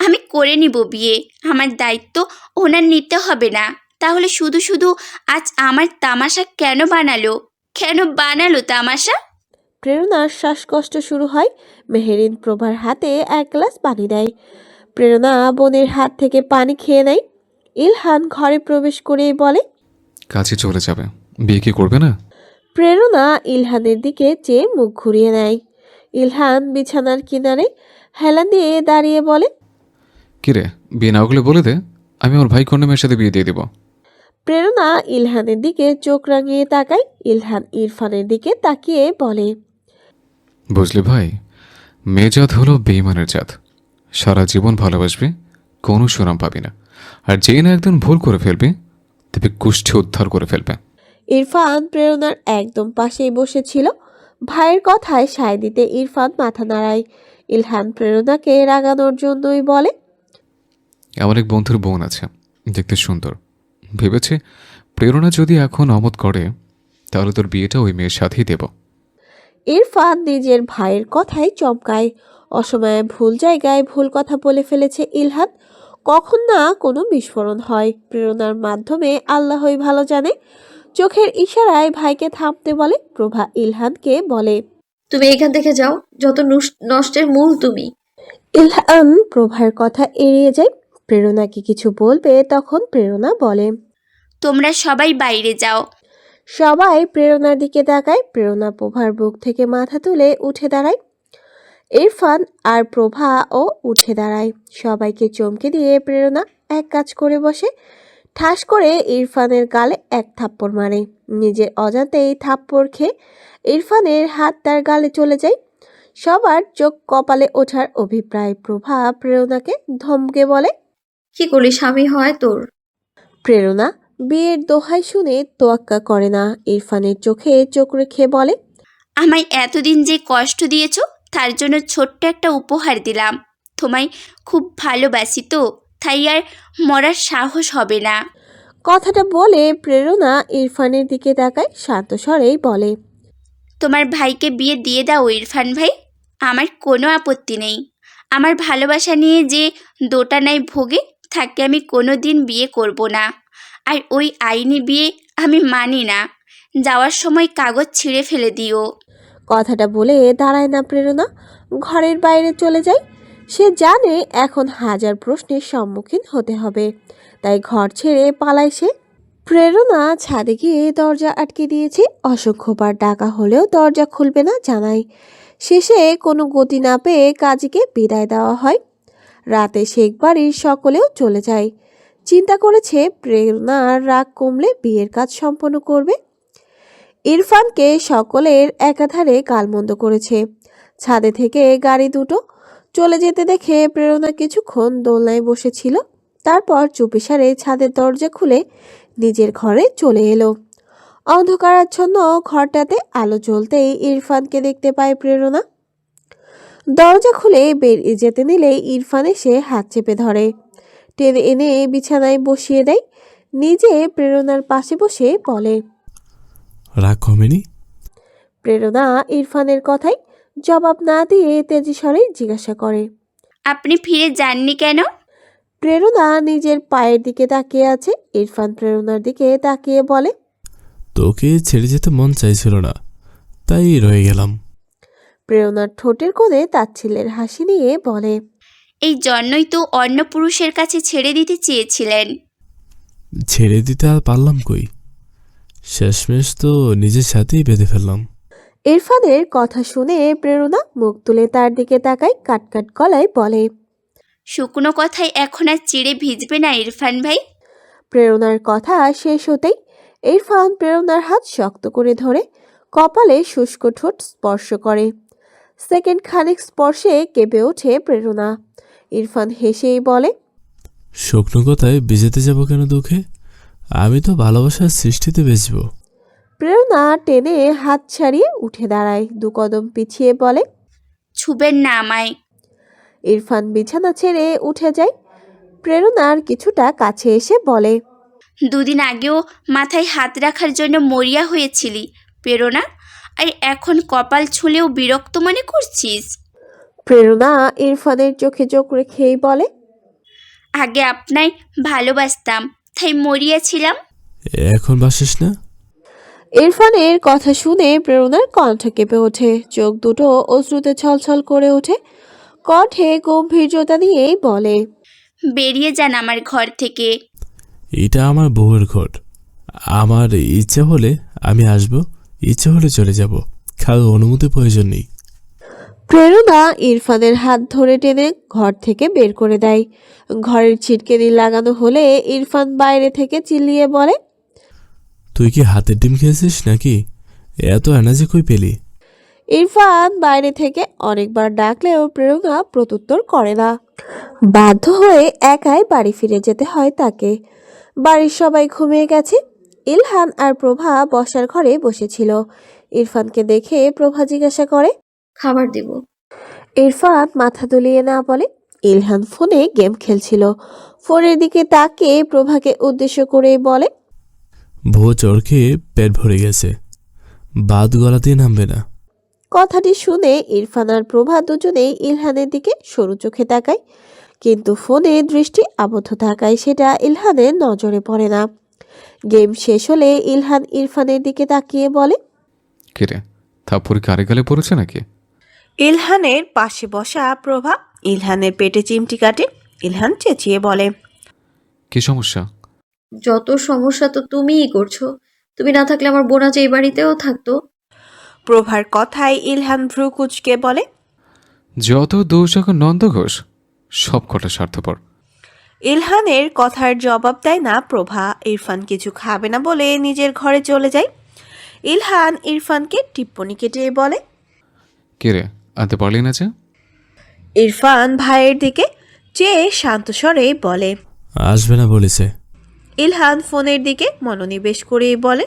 আমি করে নিব বিয়ে, আমার দায়িত্ব ওনার নিতে হবে না। তাহলে শুধু শুধু আজ আমার তামাশা কেন বানালো? কেন বানালো তামাশা? প্রেরণার শ্বাসকষ্ট শুরু হয়। মেহেরিন প্রভার হাতে এক গ্লাস পানি দেয়। প্রেরণা বোনের হাত থেকে পানি খেয়ে নেয়। ইলহান ঘরে প্রবেশ করেই বলে, কাছে চলে যাবে, বিয়ে কি করবে না? প্রেরণা ইলহানের দিকে চেয়ে মুখ ঘুরিয়ে নেয়। ইলহান বিছানার কিনারে হেলান দিয়ে দাঁড়িয়ে বলে, কিরে, বিয়ে না করলে বলে দে, আমি আমার ভাই কন্যা মেয়ের সাথে বিয়ে দিয়ে দিব। প্রেরণা ইলহানের দিকে চোখ রাঙিয়ে তাকায়। ইলহান ইরফানের দিকে তাকিয়ে বলে, বুঝলি ভাই, মেয়ে জাত হলো বেইমানের জাত। সারা জীবন ভালোবাসবি, কোনো সুনাম পাবি না। আর যেই না একদিন ভুল করে ফেলবি, তবে গোষ্ঠী উদ্ধার করে ফেলবে। ইরফান প্রেরণার একদম পাশেই বসেছিল। ভাইয়ের কথায় সায় দিতে ইরফান মাথা নাড়ায়। ইলহান প্রেরণাকে রাগানোর জন্যই বলে, আমার এক বন্ধুর বোন আছে, দেখতে সুন্দর। ভেবেছে প্রেরণা যদি এখন অমত করে, তাহলে তোর বিয়েটা ওই মেয়ের সাথেই দেব। ইরফান নিজের ভাইয়ের কথাই চমকায়। অসময়ে ভুল জায়গায় ভুল কথা বলে ফেলেছে ইলহান। কখন না কোনো বিস্ফোরণ হয়, প্রেরণার মাধ্যমে আল্লাহই ভালো জানে। চোখের ইশারায় ভাইকে থামতে বলে। প্রভা ইলহানকে বলে, তুমি এখান থেকে যাও, যত নষ্টের মূল তুমি। ইলহান প্রভার কথা এড়িয়ে যায়। প্রেরণাকে কিছু বলবে, তখন প্রেরণা বলে, তোমরা সবাই বাইরে যাও। সবাই প্রেরণার দিকে তাকায়। প্রেরণা প্রভার বুক থেকে মাথা তুলে উঠে দাঁড়ায়। ইরফান আর প্রভাও উঠে দাঁড়ায়। সবাইকে চমকে দিয়ে প্রেরণা এক কাজ করে বসে। ঠাস করে ইরফানের গালে এক থাপ্পড় মারে। নিজের অজান্তেই থাপ্পড় খেয়ে ইরফানের হাত তার গালে চলে যায়। সবার চোখ কপালে ওঠার অভিপ্রায়। প্রভা প্রেরণাকে ধমকে বলে, কি করলি স্বামী হয় তোর? প্রেরণা বিয়ের দোহাই শুনে তোয়াক্কা করে না। ইরফানের চোখে চোখ রেখে বলে, আমায় এতদিন যে কষ্ট দিয়েছ তার জন্য ছোট্ট একটা উপহার দিলাম। তোমায় খুব ভালোবাসি তো, তাই আর মরার সাহস হবে না। কথাটা বলে প্রেরণা ইরফানের দিকে তাকায়, শান্ত স্বরেই বলে, তোমার ভাইকে বিয়ে দিয়ে দাও ইরফান ভাই, আমার কোনো আপত্তি নেই। আমার ভালোবাসা নিয়ে যে দোটানায় ভোগে তাকে আমি কোনো দিন বিয়ে করব না। আর ওই আইনি বিয়ে আমি মানি না। যাওয়ার সময় কাগজ ছিঁড়ে ফেলে দিও। কথাটা বলে দাঁড়ায় না প্রেরণা, ঘরের বাইরে চলে যায়। সে জানে এখন হাজার প্রশ্নের সম্মুখীন হতে হবে, তাই ঘর ছেড়ে পালায় সে। প্রেরণা ছাদে গিয়ে দরজা আটকে দিয়েছে। অসংখ্যবার ডাকা হলেও দরজা খুলবে না জানায়। শেষে কোনো গতি না পেয়ে কাজীকে বিদায় দেওয়া হয়। রাতে শেখ বাড়ির সকলেও চলে যায়। চিন্তা করেছে প্রেরণার রাগ কমলে বিয়ের কাজ সম্পন্ন করবে। ইরফানকে সকলের একাধারে গালমন্দ করেছে। ছাদে থেকে গাড়ি দুটো চলে যেতে দেখে প্রেরণা কিছুক্ষণ দোলনায় বসেছিল। তারপর চুপিসারে ছাদের দরজা খুলে নিজের ঘরে চলে এলো। অন্ধকারাচ্ছন্ন ঘরটাতে আলো জ্বলতেই ইরফানকে দেখতে পায় প্রেরণা। দরজা খুলে বেরিয়ে যেতে নিলে ইরফান এসে হাত চেপে ধরে, টেনে এনে বিছানায় বসিয়ে দেয়। নিজে প্রেরণার পাশে বসে বলে, রাগ কমেনি? প্রেরণা ইরফানের কথায় জবাব না দিয়ে তেজি স্বরে জিজ্ঞাসা করে, আপনি ফিরে যাননি কেন? প্রেরণা নিজের পায়ের দিকে তাকিয়ে আছে। ইরফান প্রেরণার দিকে তাকিয়ে বলে, তোকে ছেড়ে যেতে মন চাইছিল না, তাই রয়ে গেলাম। প্রেরণার ঠোঁটের কোণে তাচ্ছিল্যের হাসি নিয়ে বলে, এই জন্যই তো অন্য পুরুষের কাছে ছেড়ে দিতে চেয়েছিলেন। ছেড়ে দিতে আর পারলাম কই, শেষমেশ তো নিজের সাথেই বেঁধে ফেললাম। ইরফানের কথা শুনে প্রেরণা মুখ তুলে তার দিকে তাকায়, কাটকাট গলায় বলে। শুকনো কথায় এখন আর চিড়ে ভিজবে না ইরফান ভাই। প্রেরণার কথা শেষ হতেই ইরফান প্রেরণার হাত শক্ত করে ধরে কপালে শুষ্ক ঠোঁট স্পর্শ করে। সেকেন্ড খানিক স্পর্শে কেঁপে ওঠে প্রেরণা। ইরফান হেসেই বলে, শুকনো কথায় ভিজেতে যাব কেন দুঃখে? আমি তো ভালোবাসার সৃষ্টিতে বেচব। প্রেরণা টেনে হাত ছাড়িয়ে উঠে দাঁড়ায়, দু কদম পিছিয়ে বলে। ছুবেন না আমায়। ইরফান বিছানা ছেড়ে উঠে যায়। প্রেরণার কিছুটা কাছে এসে বলে, দুদিন আগেও মাথায় হাত রাখার জন্য মরিয়া হয়েছিলি প্রেরণা, আর এখন কপাল ছুঁলেও বিরক্ত মনে করছিস? প্রেরণা ইরফানের চোখে চোখ রেখেই বলে, আগে আপনায় ভালোবাসতাম, তাই মরিয়া ছিলাম। এখন বাসিস না? ইরফানের কথা শুনে প্রেরণার কণ্ঠ কেঁপে ওঠে, চোখ দুটো অশ্রুতে ছলছল করে ওঠে। কণ্ঠে গম্ভীর্যতা নিয়েই বলে, বেরিয়ে যান আমার ঘর থেকে। এটা আমার বউয়ের ঘর। আমার ইচ্ছে হলে আমি আসব, ইচ্ছে হলে চলে যাব, কারো অনুমতি প্রয়োজন নেই। প্রেরণা ইরফানের হাত ধরে টেনে ঘর থেকে বের করে দেয়। ঘরের ছিটকেনি লাগানো হলে ইরফান বাইরে থেকে চিল্লিয়ে বলে, তুই কি হাতের ডিম খেয়েছিস নাকি? এত এনার্জি কই পেলি? ইরফান বাইরে থেকে অনেকবার ডাকলেও প্রেরণা প্রত্যুত্তর করে না। বাধ্য হয়ে একাই বাড়ি ফিরে যেতে হয় তাকে। বাড়ির সবাই ঘুমিয়ে গেছে। ইলহান আর প্রভা বসার ঘরে বসেছিল। ইরফানকে দেখে প্রভা জিজ্ঞাসা করে, খাবার দিব। ইরফান মাথা দুলিয়ে না বলে। ইলহান ফোনে গেম খেলছিল। ফোনের দিকে তাকিয়ে প্রভাকে উদ্দেশ্য করে বলে, ভো চর খেয়ে পেট ভরে গেছে, বাদ গলাতেই নামবে না। কথাটি শুনে ইরফান আর প্রভা দুজনেই ইলহানের দিকে সরু চোখে তাকায়, কিন্তু ফোনে দৃষ্টি আবদ্ধ থাকায় সেটা ইলহানের নজরে পড়ে না। গেম শেষ হলে ইলহান ইরফানের দিকে তাকিয়ে বলে, কিরে, থাপ্পড় কারে গালে পড়েছে নাকি? ইলহানের পাশে বসা প্রভা ইলহানের পেটে চিমটি কাটে। ইলহান চেঁচিয়ে বলে, কি সমস্যা? যত সমস্যা তো তুমিই করছো। তুমি না থাকলে আমার বোন আজ এই বাড়িতেও থাকতো। প্রভার কথায় ইলহান ভ্রু কুচকে বলে, যত দোষ এখন নন্দ ঘোষ, সব কটা স্বার্থপর। ইলহানের কথার জবাব দেয় না প্রভা। ইরফান কিছু খাবে না বলে নিজের ঘরে চলে যায়। ইলহান ইরফানকে টিপ্পনি কেটে বলে, কিরে, আনতে পারলি না যে? ইরফান ভাইয়ের দিকে চেয়ে শান্ত স্বরে বলে। আসবে না বলেছে। ইলহান ফোনের দিকে মনোনিবেশ করে বলে,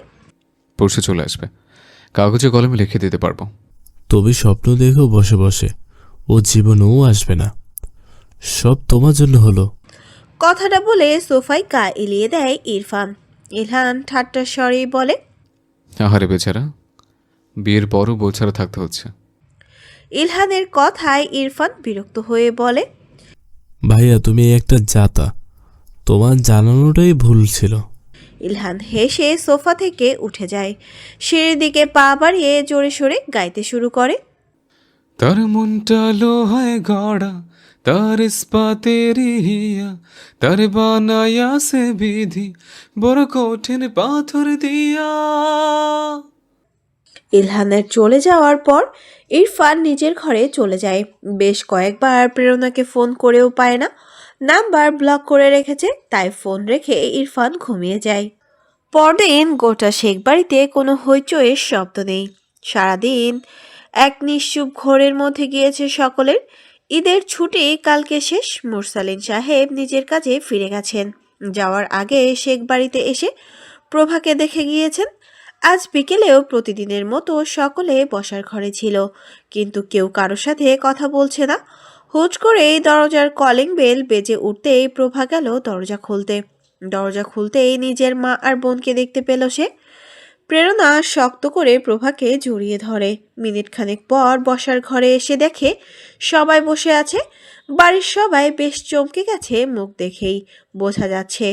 পরশু চলে আসবে, কাগজে কলমে লিখে দিতে পারবো। তবে স্বপ্ন দেখো বসে বসে, ও জীবনেও আসবে না। সব তোমার জন্য হলো। কথাটা বলে সোফায় গা এলিয়ে দেয় ইরফান। ইলহান ঠাট্টার স্বরে বলে, আহারে বেচারা, বিয়ের পরও বউ ছাড়া থাকতে হচ্ছে। ইলহানের কথায় ইরফান বিরক্ত হয়ে বলে, ভাইয়া তুমি একটা জাতা, তোমার জানানোটাই ভুল ছিল। ইলহান হেসে সোফা থেকে উঠে যায়। সিঁড়ির দিকে পা বাড়িয়ে জোরে সোরে গাইতে শুরু করে, তার মনটা লোহায় গড়া, তার ইস্পাতের হিয়া, তার বানায়া সে বিধি, বড় কঠিন পাথর দিয়া। ইলহানের চলে যাওয়ার পর ইরফান নিজের ঘরে চলে যায়। বেশ কয়েকবার প্রেরণাকে ফোন করেও পায় না, নাম্বার ব্লক করে রেখেছে, তাই ফোন রেখে ইরফান ঘুমিয়ে যায়। পরদিন গোটা শেখ বাড়িতে কোনো হইচইয়ের শব্দ নেই। সারাদিন এক নিশ্চুপ ঘোরের মধ্যে গিয়েছে সকলের। ঈদের ছুটি কালকে শেষ। মুরসালিন সাহেব নিজের কাজে ফিরে গেছেন। যাওয়ার আগে শেখ বাড়িতে এসে প্রভাকে দেখে গিয়েছেন। আজ বিকেলেও প্রতিদিনের মতো সকলে বসার ঘরে ছিল, কিন্তু কেউ কারোর সাথে কথা বলছে না। হুট করেই দরজার কলিং বেল বেজে উঠতেই প্রভা গেল দরজা খুলতে। দরজা খুলতেই নিজের মা আর বোনকে দেখতে পেল সে। প্রেরণা শক্ত করে প্রভাকে জড়িয়ে ধরে। মিনিট খানেক পর বসার ঘরে এসে দেখে সবাই বসে আছে। বাড়ির সবাই বেশ চমকে গেছে মুখ দেখেই, বোঝা যাচ্ছে।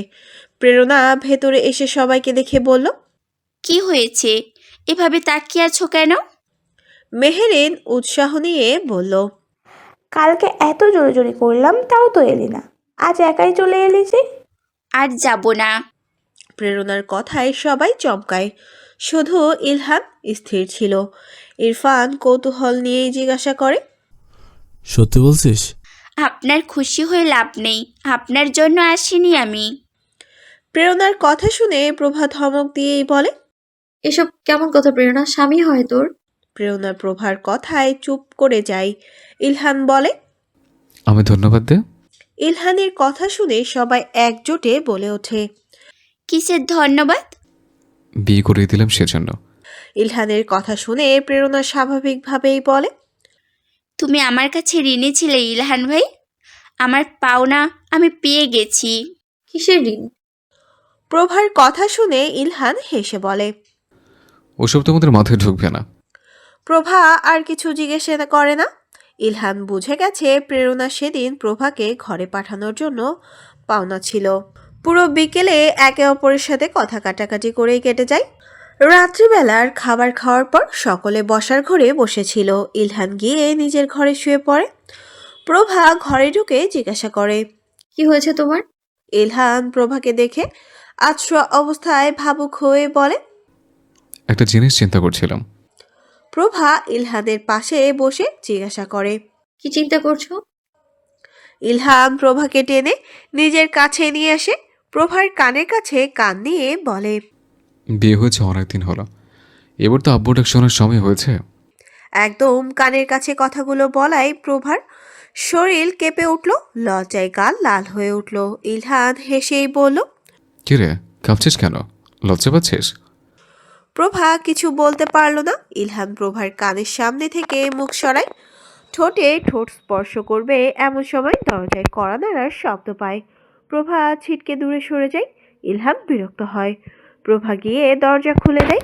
প্রেরণা ভেতরে এসে সবাইকে দেখে বলল, কি হয়েছে? এভাবে তাকিয়ে আছো কেন? মেহেরিন উৎসাহ নিয়ে বলল, কালকে এত জোরে করলাম তাও তো এলি না, আজ একাই চলে এলি যে। আর যাব না। প্রেরণার কথায় সবাই চমকায়, শুধু ইলহান স্থির ছিল। ইরফান কৌতূহল নিয়েই জিজ্ঞাসা করে, সত্যি বলছিস? আপনার খুশি হয়ে লাভ নেই, আপনার জন্য আসিনি আমি। প্রেরণার কথা শুনে প্রভা ধমক দিয়েই বলে। এসব কেমন কথা প্রেরণা? স্বামী হয় তোর? প্রেরণা প্রভার কথায় চুপ করে যায়। ইলহান বলে। আমি ধন্যবাদ দে। ইলহানের কথা শুনে সবাই একজোটে বলে ওঠে। কিসের ধন্যবাদ? বিয়ে করিয়ে দিলাম সেজন্য। ইলহানের কথা শুনে প্রেরণা স্বাভাবিকভাবেই বলে। তুমি আমার কাছে ঋণী ছিলে ইলহান ভাই, আমার পাওনা আমি পেয়ে গেছি। কিসের ঋণ? প্রভার কথা শুনে ইলহান হেসে বলে। ওসব তোমাদের মাথায় ঢুকবে না। প্রভা আর কিছু জিজ্ঞেস করে না। ইলহান বুঝে গেছে প্রেরণা সেদিন প্রভাকে ঘরে পাঠানোর জন্য পাওনা ছিল। পুরো বিকেলে একে অপরের সাথে কথা কাটাকাটি করেই কেটে যায়। রাত্রিবেলার খাবার খাওয়ার পর সকলে বসার ঘরে বসেছিল। ইলহান গিয়ে নিজের ঘরে শুয়ে পড়ে। প্রভা ঘরে ঢুকে জিজ্ঞাসা করে, কি হয়েছে তোমার? ইলহান প্রভাকে দেখে আধশোয়া অবস্থায় ভাবুক হয়ে বলে। একটা জিনিস চিন্তা করছিলাম। প্রভা ইলহানের পাশে বসে জিজ্ঞাসা করে, কি চিন্তা করছো? ইলহান প্রভাকে টেনে নিজের কাছে নিয়ে আসে। প্রভার কানের কাছে কান নিয়ে বলে, বিয়ে হয়েছে অনেকদিন হলো, এবার তো আব্বু ডাক শোনার সময় হয়েছে। একদম কানের কাছে কথাগুলো বলায় প্রভার শরীর কেঁপে উঠল, লজ্জায় গাল লাল হয়ে উঠল। ইলহান হেসেই বলল, কি রে, কাঁপছিস কেন? লজ্জা পাচ্ছিস? প্রভা কিছু বলতে পারল না। ইলহান প্রভার কানের সামনে থেকে মুখ সরায়। ঠোঁটে ঠোঁট স্পর্শ করবে এমন সময় দরজায় কড়া নাড়ার শব্দ পায়। প্রভা ছিটকে দূরে সরে যায়। ইলহান বিরক্ত হয়। প্রভা গিয়ে দরজা খুলে দেয়।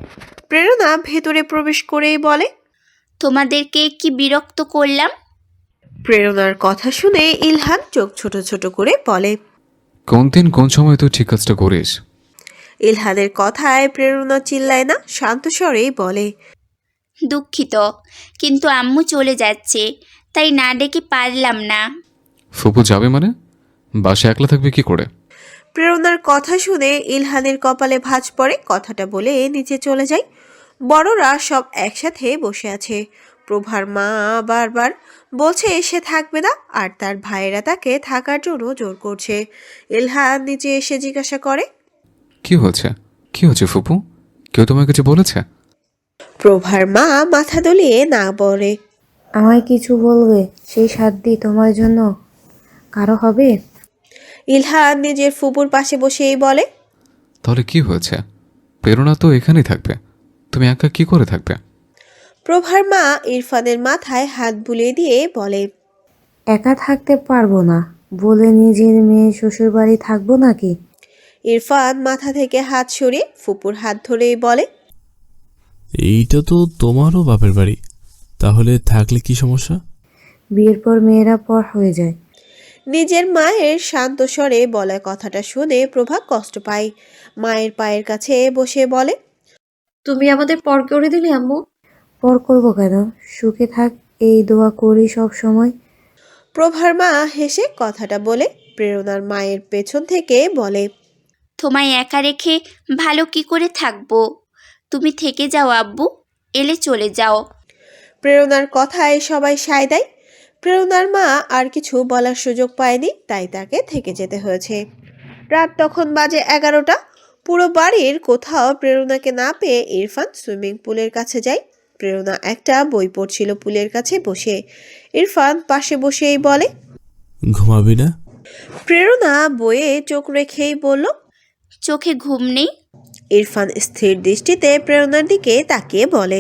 প্রেরণা ভেতরে প্রবেশ করেই বলে, তোমাদেরকে কি বিরক্ত করলাম? প্রেরণার কথা শুনে ইলহান চোখ ছোট ছোট করে বলে, কোন দিন কোন সময় তুই ঠিক কাজটা করিস? ইলহানের কথায় প্রেরণা চিল্লায় না, শান্ত স্বরেই বলে, দুঃখিত, কিন্তু আম্মু চলে যাচ্ছে, তাই না ডেকে পারলাম না। ফুপু যাবে মানে? বাসে একলা থাকবে কি করে? প্রেরণার কথা শুনে ইলহানের কপালে ভাঁজ পড়ে। কথাটা বলে নিচে চলে যায়। বড়রা সব একসাথে বসে আছে। প্রভার মা বারবার বলছে সে থাকবে না, আর তার ভাইয়েরা তাকে থাকার জন্য জোর করছে। ইলহান নিচে এসে জিজ্ঞাসা করে, কি হয়েছে? কি হয়েছে ফুপু? কেউ তোমার কাছে বলেছে? প্রভার মা মাথা দুলিয়ে না বলে। আমায় কিছু বলবে সেই সাধ্যি তোমার জন্য কারো হবে? ইলহান নিজের ফুপুর পাশে বসেই বলে, তাহলে কি হয়েছে? প্রেরণা তো এখানেই থাকবে, তুমি একা কি করে থাকবে? প্রভার মা ইরফানের মাথায় হাত বুলিয়ে দিয়ে বলে, একা থাকতে পারবো না বলে নিজের মেয়ে শ্বশুর বাড়ি থাকবো নাকি? ইরফান মাথা থেকে হাত সরিয়ে ফুপুর হাত ধরেই বলে, এইটা তো তোমারও বাপের বাড়ি, তাহলে থাকলে কি সমস্যা? বিয়ের পর মেয়েরা পর হয়ে যায়। নিজের মায়ের শান্ত স্বরে বলা কথাটা শুনে প্রভা কষ্ট পায়। মায়ের পায়ের কাছে বসে বলে, তুমি আমাদের পর করে দিলে আম্মু। পর করবো কেন? সুখে থাক এই দোয়া করি সব সময়। প্রভার মা হেসে কথাটা বলে প্রেরণার মায়ের পেছন থেকে বলে, তোমায় একা রেখে ভালো কি করে থাকবো? তুমি থেকে যাও আব্বু, এলে চলে যাও। প্রেরণার কথায় সবাই সায় দেয়। প্রেরণার মা আর কিছু বলার সুযোগ পায়নি, তাই তাকে থেকে যেতে হয়েছে। রাত তখন বাজে 11টা। পুরো বাড়ির কোথাও প্রেরণাকে না পেয়ে ইরফান সুইমিং পুলের কাছে যায়। প্রেরণা একটা বই পড়ছিল পুলের কাছে বসে। ইরফান পাশে বসেই বলে, ঘুমাবি না? প্রেরণা বইয়ে চোখ রেখেই বলল, চোখে ঘুম নেই? ইরফান স্থির দৃষ্টিতে প্রেরণার দিকে তাকিয়ে বলে,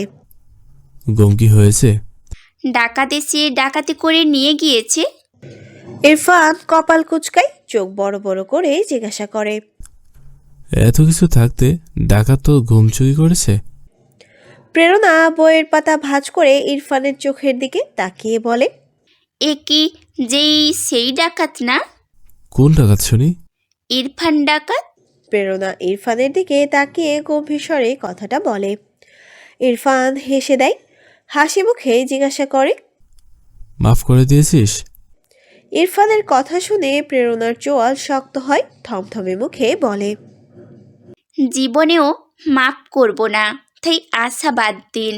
ঘুম কি হয়েছে? ডাকাত এসে ডাকাতি করে নিয়ে গিয়েছে। ইরফান কপাল কুঁচকায়, চোখ বড় বড় করে জিজ্ঞাসা করে, এত কিছু থাকতে ডাকাত তো ঘুম চুরি করেছে। প্রেরণা বইয়ের পাতা ভাঁজ করে ইরফানের চোখের দিকে তাকিয়ে বলে, এ কি সেই ডাকাত না? কোন ডাকাত শুনি? ইরফান ডাকাত। প্রেরণা ইরফানের দিকে তাকিয়ে গম্ভীর স্বরে কথাটা বলে। ইরফান হেসে দেয়, হাসি মুখে জিজ্ঞাসা করে, মাফ করে দিয়েছিস? ইরফানের কথা শুনে প্রেরণার চোয়াল শক্ত হয়, থমথমে মুখে বলে, জীবনেও মাফ করব না, তাই আশা বাদ দিন।